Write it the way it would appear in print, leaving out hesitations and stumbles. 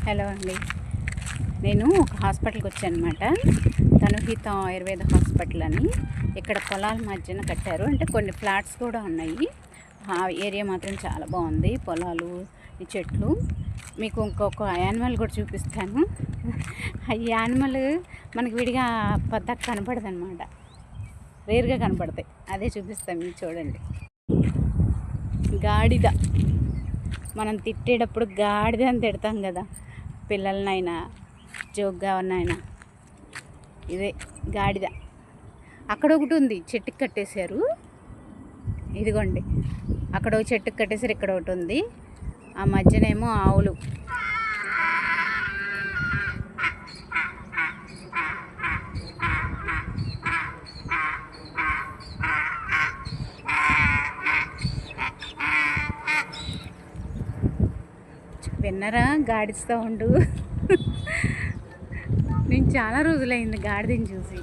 Hello అండి. నేను ఒక హాస్పిటల్కి వచ్చాను అనమాట. తనుహిత ఆయుర్వేద హాస్పిటల్ అని. ఇక్కడ పొలాల మధ్యన కట్టారు, అంటే కొన్ని ఫ్లాట్స్ కూడా ఉన్నాయి. ఆ ఏరియా మాత్రం చాలా బాగుంది, పొలాలు, ఈ చెట్లు. మీకు ఇంకొక యానిమల్ కూడా చూపిస్తాను. ఈ యానిమల్ మనకి విడిగా పద్ధతి కనపడదు అనమాట, రేర్గా కనపడతాయి. అదే చూపిస్తాను, మీకు చూడండి. గాడిద. మనం తిట్టేటప్పుడు గాడిద అని తిడతాం కదా, పిల్లలనైనా జోక్గా ఉన్నాయినా. ఇదే గాడిద. అక్కడ ఒకటి ఉంది, చెట్టుకి కట్టేశారు. ఇదిగోండి, అక్కడ ఒక చెట్టుకి కట్టేశారు, ఇక్కడ ఒకటి ఉంది. ఆ మధ్యనేమో ఆవులు. విన్నరా గాడిద సౌండ్? నేను చాలా రోజులైంది గాడిదని చూసి.